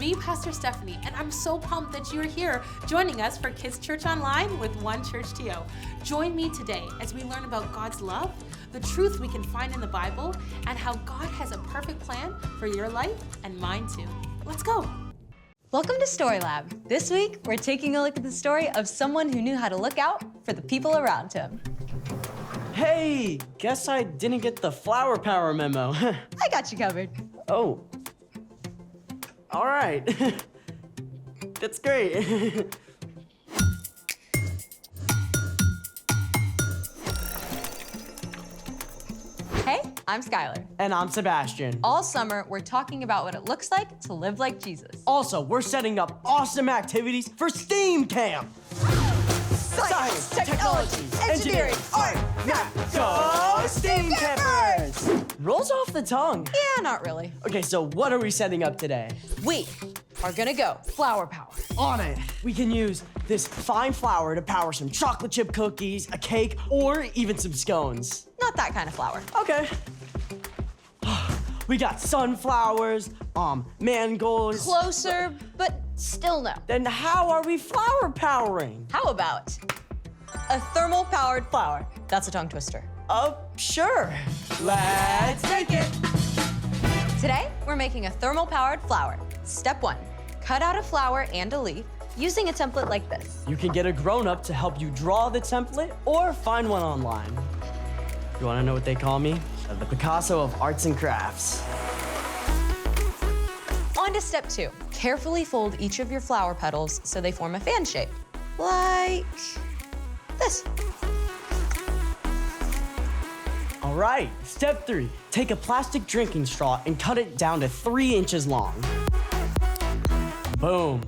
me, Pastor Stephanie, and I'm so pumped that you're here joining us for Kids Church Online with One Church TO. Join me today as we learn about God's love, the truth we can find in the Bible, and how God has a perfect plan for your life and mine too. Let's go. Welcome to Story Lab. This week, we're taking a look at the story of someone who knew how to look out for the people around him. Hey, guess I didn't get the flower power memo. I got you covered. Oh. All right. That's great. Hey, I'm Skylar. And I'm Sebastian. All summer, we're talking about what it looks like to live like Jesus. Also, we're setting up awesome activities for STEAM Camp. Science, technology, engineering, art, math. Go STEAM Campers! Rolls off the tongue. Yeah, not really. Okay, so what are we setting up today? We are gonna go flower power. On it. We can use this fine flour to power some chocolate chip cookies, a cake, or even some scones. Not that kind of flower. Okay. We got sunflowers, mangolds. Closer, but still no. Then how are we flower powering? How about a thermal-powered flower? That's a tongue twister. Sure. Let's make it. Today, we're making a thermal-powered flower. Step 1, cut out a flower and a leaf using a template like this. You can get a grown-up to help you draw the template or find one online. You wanna know what they call me? The Picasso of arts and crafts. On to step 2. Carefully fold each of your flower petals so they form a fan shape. Like this. All right, step 3. Take a plastic drinking straw and cut it down to 3 inches long. Boom.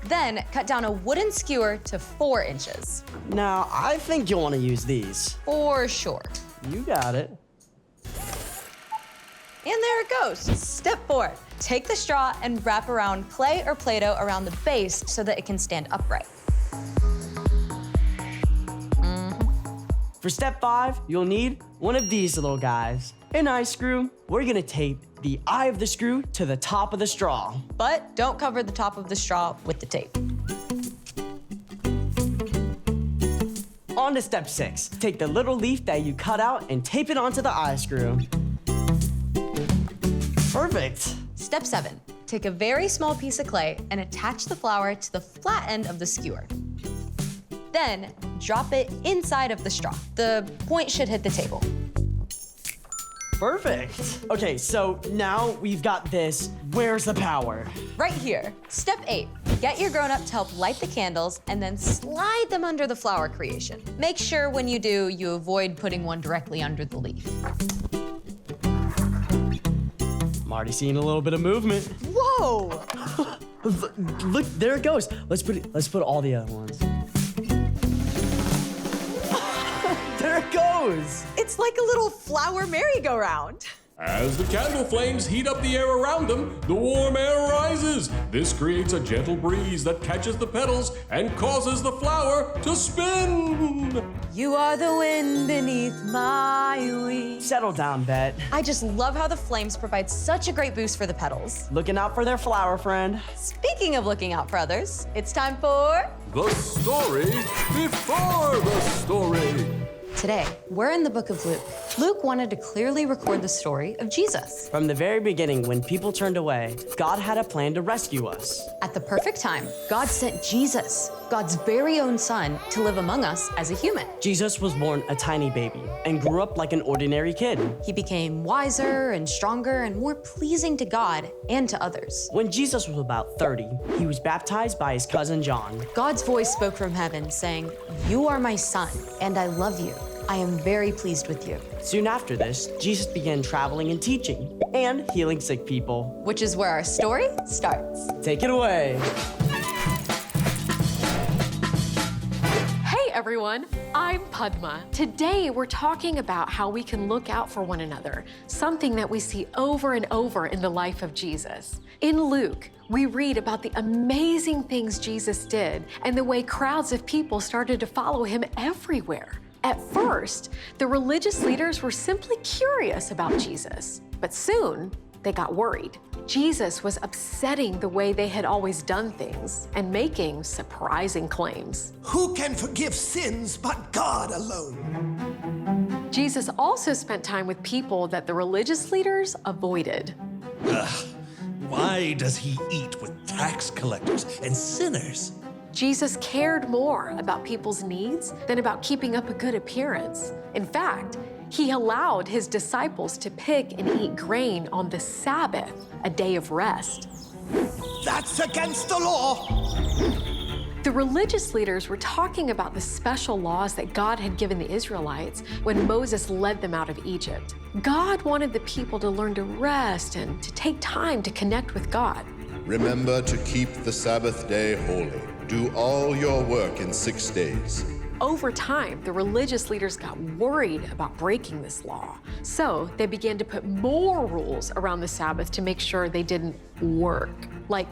Then cut down a wooden skewer to 4 inches. Now, I think you'll wanna use these. For sure. You got it. And there it goes. Step 4, take the straw and wrap around clay or Play-Doh around the base so that it can stand upright. For step 5, you'll need one of these little guys. An eye screw. We're gonna tape the eye of the screw to the top of the straw. But don't cover the top of the straw with the tape. On to step 6. Take the little leaf that you cut out and tape it onto the eye screw. Perfect. Step 7, take a very small piece of clay and attach the flower to the flat end of the skewer. Then drop it inside of the straw. The point should hit the table. Perfect. Okay, so now we've got this. Where's the power? Right here. Step 8, get your grown-up to help light the candles and then slide them under the flower creation. Make sure when you do, you avoid putting one directly under the leaf. I'm already seeing a little bit of movement. Whoa! Look, there it goes. Let's put all the other ones. There it goes. It's like a little flower merry-go-round. As the candle flames heat up the air around them, the warm air rises. This creates a gentle breeze that catches the petals and causes the flower to spin. You are the wind beneath my wings. Settle down, Bet. I just love how the flames provide such a great boost for the petals. Looking out for their flower friend. Speaking of looking out for others, it's time for... The story before the story. Today, we're in the book of Luke. Luke wanted to clearly record the story of Jesus. From the very beginning, when people turned away, God had a plan to rescue us. At the perfect time, God sent Jesus, God's very own son, to live among us as a human. Jesus was born a tiny baby and grew up like an ordinary kid. He became wiser and stronger and more pleasing to God and to others. When Jesus was about 30, he was baptized by his cousin John. God's voice spoke from heaven saying, "You are my son, and I love you. I am very pleased with you." Soon after this, Jesus began traveling and teaching and healing sick people. Which is where our story starts. Take it away. Hey everyone, I'm Padma. Today we're talking about how we can look out for one another, something that we see over and over in the life of Jesus. In Luke, we read about the amazing things Jesus did and the way crowds of people started to follow him everywhere. At first, the religious leaders were simply curious about Jesus, but soon they got worried. Jesus was upsetting the way they had always done things and making surprising claims. Who can forgive sins but God alone? Jesus also spent time with people that the religious leaders avoided. Why does he eat with tax collectors and sinners? Jesus cared more about people's needs than about keeping up a good appearance. In fact, he allowed his disciples to pick and eat grain on the Sabbath, a day of rest. That's against the law. The religious leaders were talking about the special laws that God had given the Israelites when Moses led them out of Egypt. God wanted the people to learn to rest and to take time to connect with God. Remember to keep the Sabbath day holy. Do all your work in 6 days. Over time, the religious leaders got worried about breaking this law. So they began to put more rules around the Sabbath to make sure they didn't work, like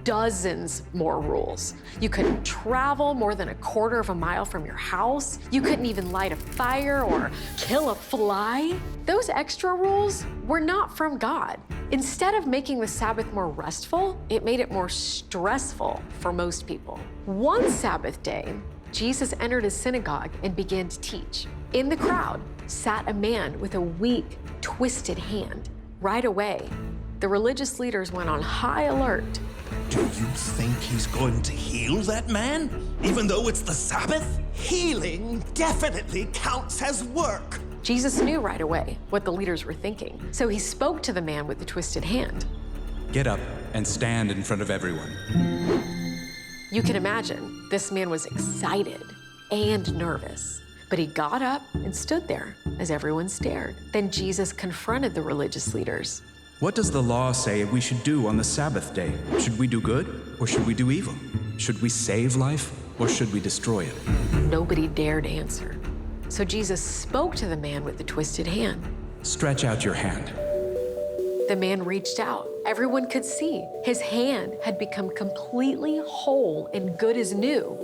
dozens more rules. You couldn't travel more than 1/4 of a mile from your house. You couldn't even light a fire or kill a fly. Those extra rules were not from God. Instead of making the Sabbath more restful, it made it more stressful for most people. One Sabbath day, Jesus entered a synagogue and began to teach. In the crowd sat a man with a weak, twisted hand. Right away, the religious leaders went on high alert. Do you think he's going to heal that man, even though it's the Sabbath? Healing definitely counts as work. Jesus knew right away what the leaders were thinking, so he spoke to the man with the twisted hand. Get up and stand in front of everyone. You can imagine, this man was excited and nervous, but he got up and stood there as everyone stared. Then Jesus confronted the religious leaders. What does the law say we should do on the Sabbath day? Should we do good or should we do evil? Should we save life or should we destroy it? Nobody dared answer. So Jesus spoke to the man with the twisted hand. Stretch out your hand. The man reached out. Everyone could see his hand had become completely whole and good as new.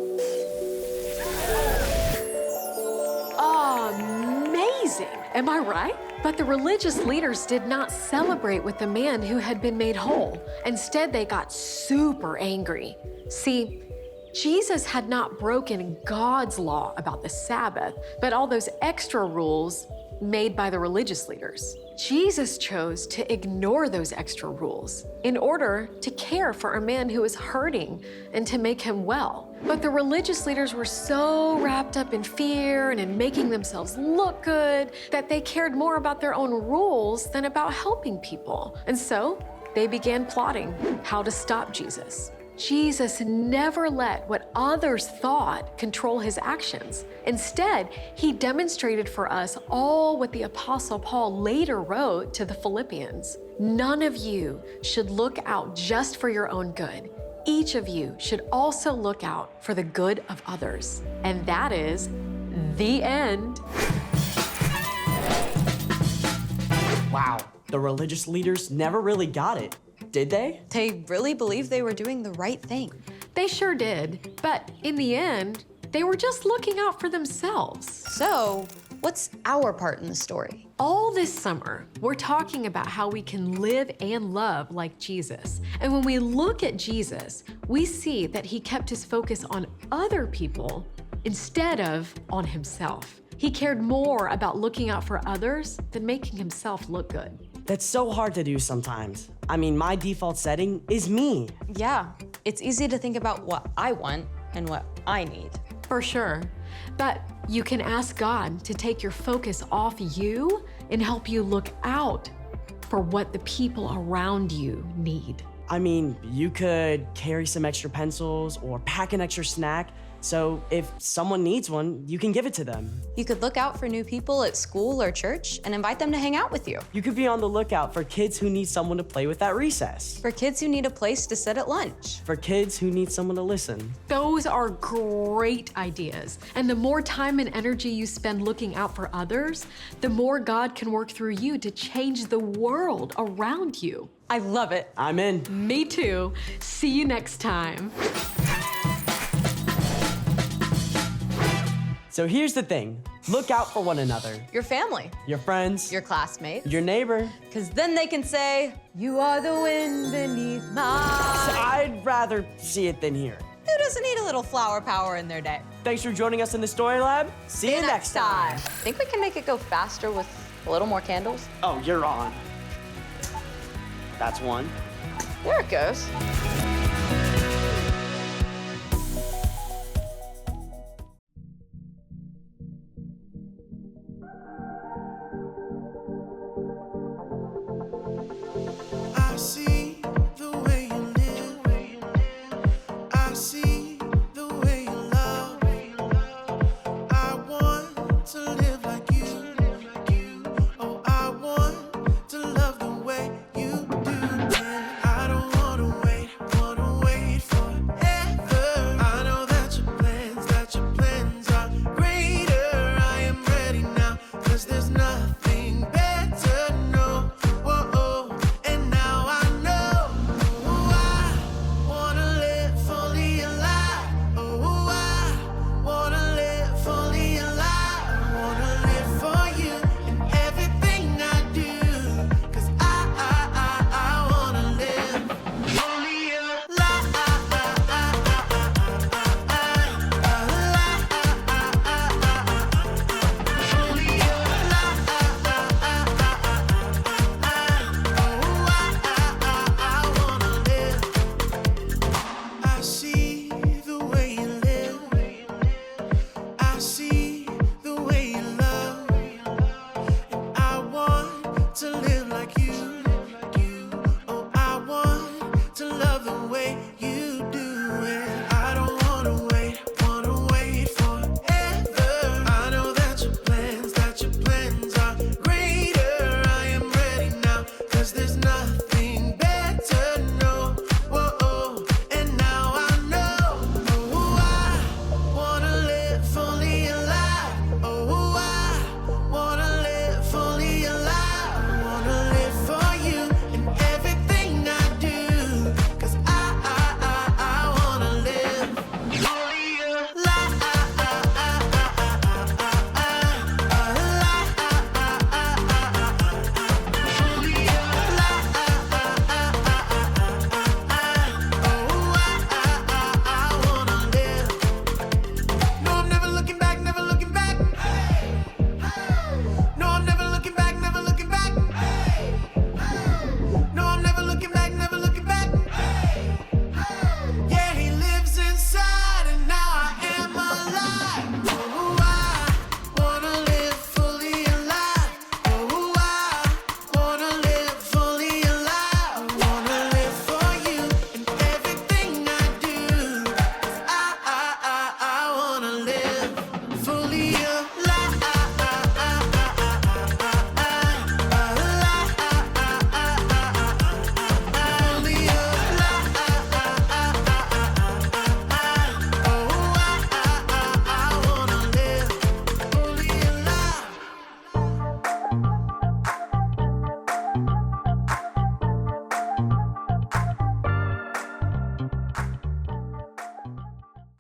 Amazing! Am I right? But the religious leaders did not celebrate with the man who had been made whole. Instead, they got super angry. See, Jesus had not broken God's law about the Sabbath, but all those extra rules made by the religious leaders. Jesus chose to ignore those extra rules in order to care for a man who was hurting and to make him well. But the religious leaders were so wrapped up in fear and in making themselves look good that they cared more about their own rules than about helping people. And so they began plotting how to stop Jesus. Jesus never let what others thought control his actions. Instead, he demonstrated for us all what the Apostle Paul later wrote to the Philippians. None of you should look out just for your own good. Each of you should also look out for the good of others. And that is the end. Wow, the religious leaders never really got it, did they? They really believed they were doing the right thing. They sure did, but in the end, they were just looking out for themselves. So, what's our part in the story? All this summer, we're talking about how we can live and love like Jesus. And when we look at Jesus, we see that he kept his focus on other people instead of on himself. He cared more about looking out for others than making himself look good. That's so hard to do sometimes. I mean, my default setting is me. Yeah, it's easy to think about what I want and what I need. For sure. But you can ask God to take your focus off you and help you look out for what the people around you need. I mean, you could carry some extra pencils or pack an extra snack. So if someone needs one, you can give it to them. You could look out for new people at school or church and invite them to hang out with you. You could be on the lookout for kids who need someone to play with at recess. For kids who need a place to sit at lunch. For kids who need someone to listen. Those are great ideas. And the more time and energy you spend looking out for others, the more God can work through you to change the world around you. I love it. I'm in. Me too. See you next time. So here's the thing. Look out for one another. Your family, Your friends, your classmates, your neighbor. because then they can say, "You are the wind beneath my eyes." I'd rather see it than hear it. Who doesn't need a little flower power in their day? Thanks for joining us in the Story Lab. See you next time. Think we can make it go faster with a little more candles? Oh, you're on. That's one. There it goes. I see the way you live. I see the way you love. I want to live like you. Oh, I want to love the way you do. And I don't wanna wait forever. I know that your plans are greater. I am ready now, 'cause there's nothing better, no. Whoa, and now I know. Oh, I wanna live fully alive. Oh, I wanna live fully alive. I wanna live for you in everything I do. 'Cause I wanna live fully alive. I see the way you live. I see the way you love. And I want to live like you. Oh, I want to love the way you do it. I don't wanna wait forever. I know that your plans are greater. I am ready now, 'cause there's nothing